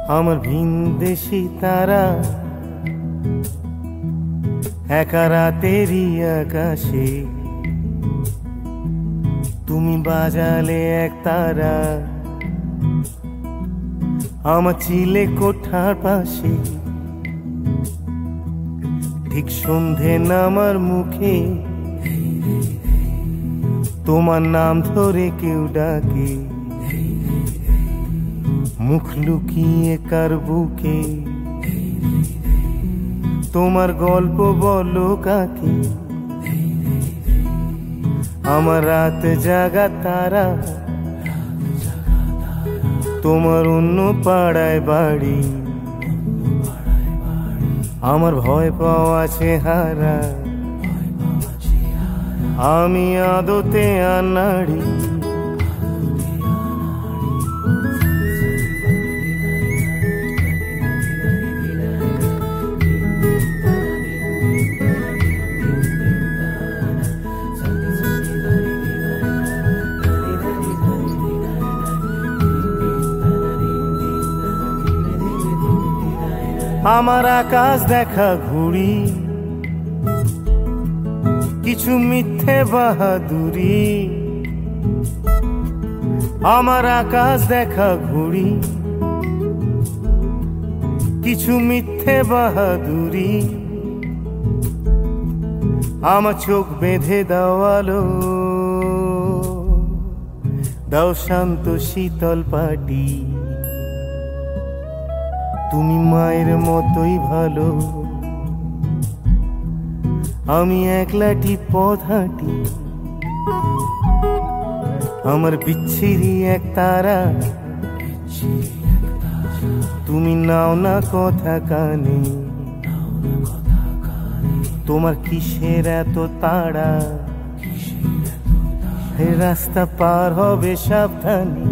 আমার ভিনদেশি তারা একা রাতেরই আকাশে তুমি বাজালে এক তারা আমার চিলে কোঠার পাশে ঠিক সন্ধে নামার মুখে তোমার নাম ধরে কেউ ডাকে মুখ লুকিয়ে কার বুকে তোমার গল্প বলো কাকে আমার রাত জাগা তারা তোমার অন্য পাড়ায় বাড়ি আমার ভয় পাওয়া চেহারা আমি আদতে আনাড়ি আমার আকাশ দেখা ঘুড়ি কিছু মিথ্যে বাহাদুরি আমার আকাশ দেখা ঘুড়ি কিছু মিথ্যে বাহাদুরি আমার চোখ বেঁধে দেওয়ালো দাও শান্ত শীতল পাটি তুমি মায়ের মতোই ভালো আমি একলাটি পথ হাঁটি আমার বিচ্ছিরি এক তারা তুমি নাও না কথা কানে তোমার কিসের এত তাড়া রাস্তা পার হবে সাবধানে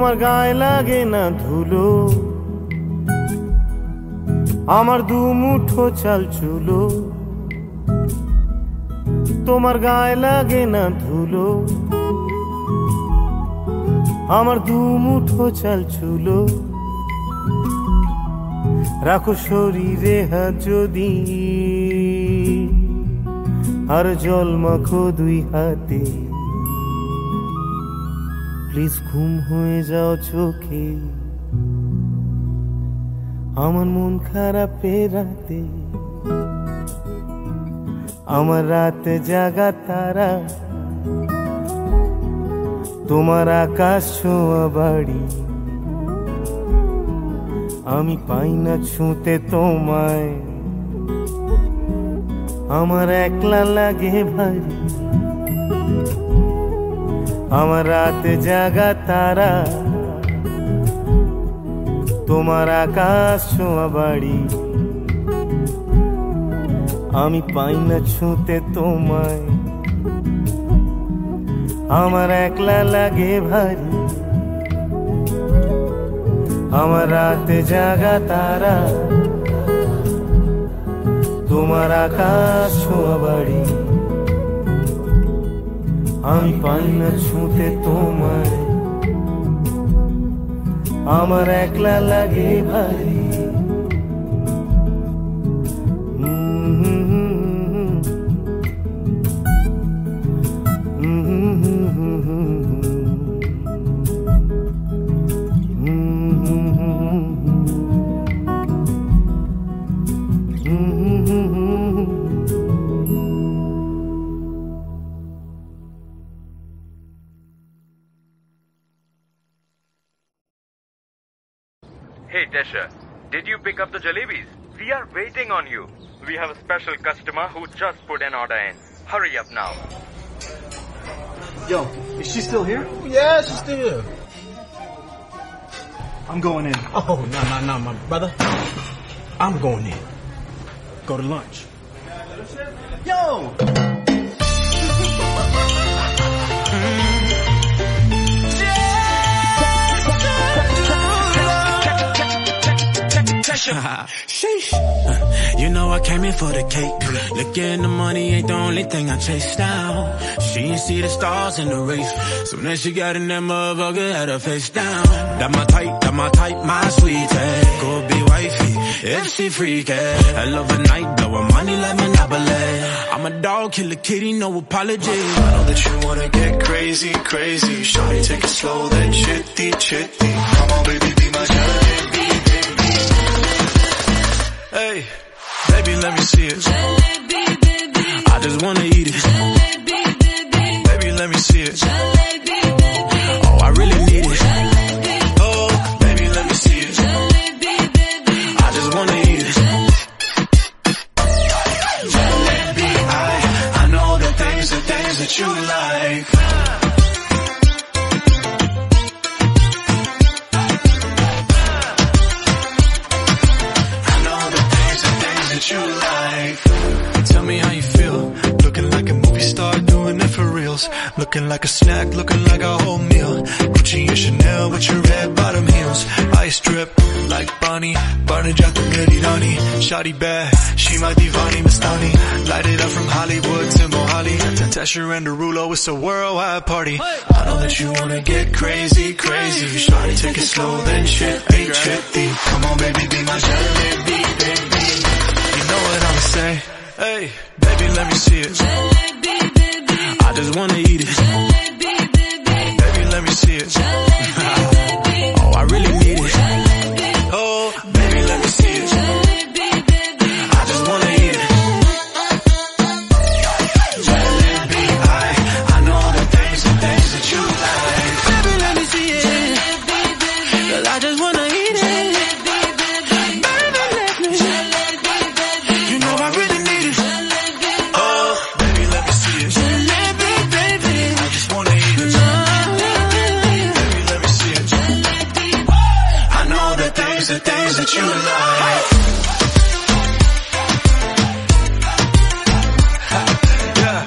তোমার গায়ে লাগে না ধুলো আমার দু মুঠো চাল চুলো তোমার গায়ে লাগে না ধুলো আমার দু মুঠো চাল চুলো রাখো শরীরে হাত যদি আর জল মাখো দুই হাতে প্লিজ ঘুম হয়ে যাও চোখে আমার মন খারাপ রাতে আমার রাত জাগা তারা তোমার আকাশ ছোঁয়া বাড়ি আমি পাই না ছুঁতে তোমায় আমার একলা লাগে ভারী আমার রাত জাগা তারা তোমার আকাশ ছোঁয়া বাড়ি আমি পাই না ছুঁতে তোমায় আমার একলা লাগে ভারী আমার রাত জাগা তারা তোমার আকাশ ছোঁয়া বাড়ি আমি পাই না ছুঁতে তোমায় আমার একলা লাগে ভারী Hey Tesha, did you pick up the jalebis? We are waiting on you. We have a special customer who just put an order in. Hurry up now. Yo, is she still here? Yeah, she's still here. I'm going in. Oh, no, my brother. I'm going in. Go to lunch. Yo! Sheesh. You know I came in for the cake. Looking the money ain't the only thing I chase down. She ain't see the stars in the race. Soon as she got in that motherfucker, had her face down. That my type, my sweetie. Go be wifey, if she freaky. Hell of a night, blowin' money like Monopoly. I'm a dog, kill a kitty, no apology. I know that you wanna get crazy, crazy. Shawty, take it slow, then chitty, chitty. Come on, baby, be my jalebi, baby. Hey, baby, let me see it. Jalebi, baby. I just wanna eat it. Jalebi, baby. Baby, let me see it. Jalebi, baby. Oh, I really need it. Jalebi. Oh, baby, let me see it. Jalebi, baby. I just wanna eat it. Jalebi, I know the things that you like. You like. Tell me how you feel. Looking like a movie star, doing it for reals. Looking like a snack, looking like a whole meal. Gucci and Chanel with your red bottom heels. Ice drip like Bonnie, Barney Jack the Medinani. Shawty bad, she my Divani Mastani. Light it up from Hollywood to Mohali. To Tesher and Derulo, it's a worldwide party. I know that you wanna get crazy, crazy. Shawty, take it slow, then chitty, chitty. Come on, baby, be my jalebi, baby. You know what I'ma say? Hey, baby, let me see it. Jalebi, baby. I just wanna eat it. Jalebi, baby. Baby, let me see it. Jalebi, baby. Oh, I really need it. Jalebi. Oh, baby, let me see it. Jalebi, baby. I just wanna eat it. Jalebi, I know the things that you like. Baby, let me see it. Jalebi, baby. 'Cause I just wanna eat it. The things that you like. Yeah.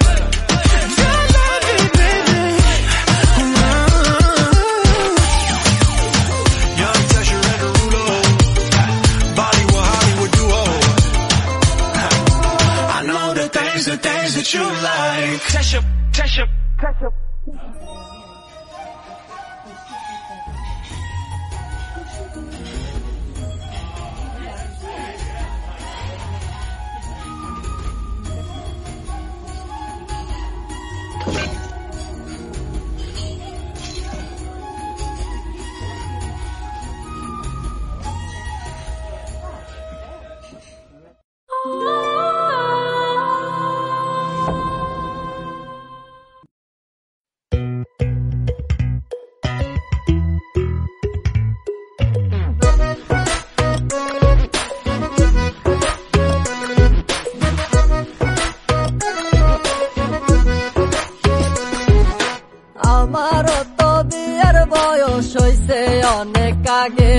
Jalebi, baby. Young Tesher and Derulo. Bollywood, Hollywood duo. I know the things that you like. Tesher. অনেক আগে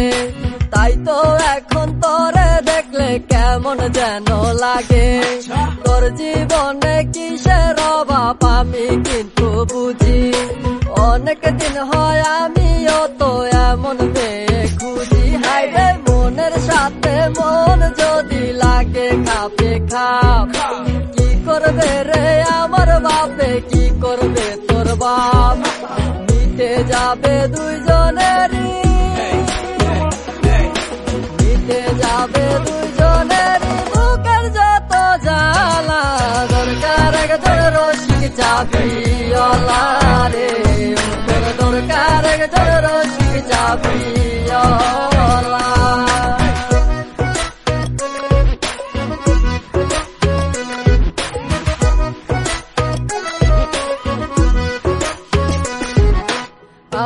তাই তো এখন তোরে দেখলে কেমন যেন লাগে তোর জীবনে কিসের অভাব আমি কিন্তু বুঝি অনেক দিন হয় আমিও তো এমন মেয়ে খুঁজি হাইরে মনের সাথে মন যদি লাগে খাপে খাপ কি করবে রে আমার বাপে কি করবে তোর বাপ মিটে যাবে দুইজনেরই মিটে যাবে দুইজনেরই বুকের যত জ্বালা দরকার একজন রসিক চাবিওয়ালা রে তোর দরকার একজন রসিক চাবিওয়ালা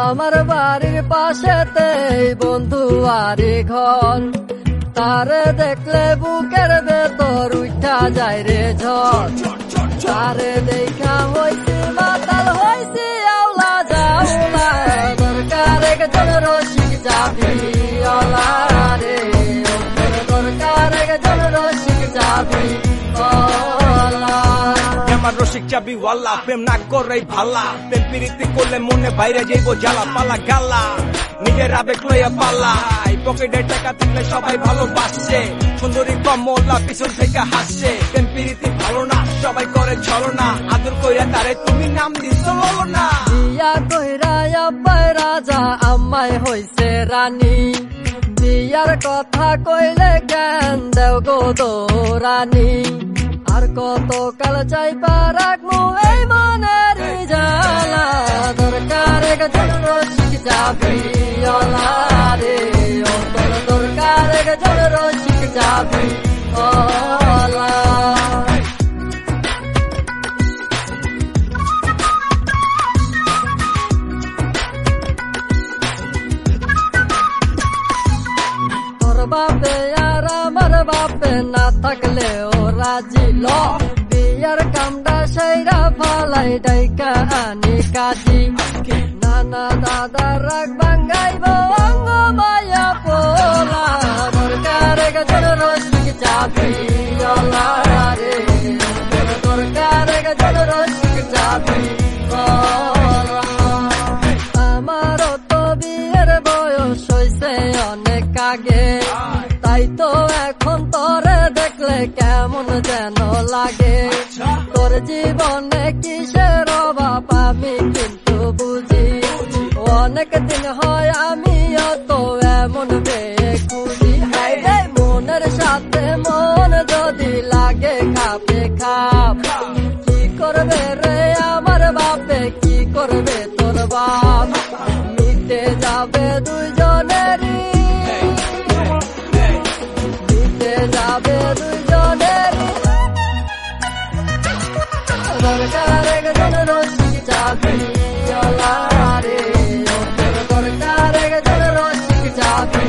আমার বাড়ির পাশেতে বন্ধু আরে ঘর তারে দেখলে বুকের ভেতর উঠা যায় রে ঝড় তারে দেখা হইছি মাতাল হইছি আওলা যাওলা দরকার একজন রসিক চাবিওয়ালা রে দরকার একজন রসিক চাবিওয়ালা আমার রসিক চাবিওয়ালা প্রেম না করে ভালা প্রেম প্রীতি করলে মনে বাইরে যাইব জ্বালা পালা গালা নিজের আবেগ লইয়া পালাই, পকেটে টাকা থাকলে সবাই ভালোবাসে, সুন্দরী কমলা পিছন থেকে হাসছে, প্রেম প্রীতি ভালো না সবাই করে ছলনা, আদর কইরা তারে তুমি নাম দিচ্ছ ললনা। বিয়া কইরা আব্বাই রাজা আম্মাই হইছে রানী, বিয়ার কথা কইলে জ্ঞান দেও গো দৌরানি, আর কত কাল চাইবা রাখমু এই মনের জ্বালা, দরকার একজন রসিক যাবি ওলা রে, ও তোর দরকার একজন রসিক যাবি ওলা। তোর বাপে আর আমার বাপে না থাকলে ও রাজি ল, বিয়ার কামটা সাইরা ফালাই ডাইকা আনি কাজি, নানা দাদা রাগ ভাঙ্গাইব অঙ্গ মায়া পোলা, দরকার একজন রসিক যাবি ওলা রে, দরকার একজন রসিক যাবি ওলা। আমারও তো বিয়ের বয়স হইছে অনেক আগে, তাই তো এখন তোরে দেখলে কেমন যেন লাগে, তোর জীবনে কিসের অভাব আমি কিন্তু বুঝি, অনেক দিন হয় আমিও তো এমন মেয়ে খুঁজি, মনের সাথে মন যদি লাগে খাপে খাপ, কি করবে রে আমার বাপে, কি করবে তোর বাপ, মিটে যাবে দুইজনেরই, মিটে যাবে দুইজনেরই, দরকার একজন রসিক যাবি ওলা রে, দরকার একজন রসিক যাবি।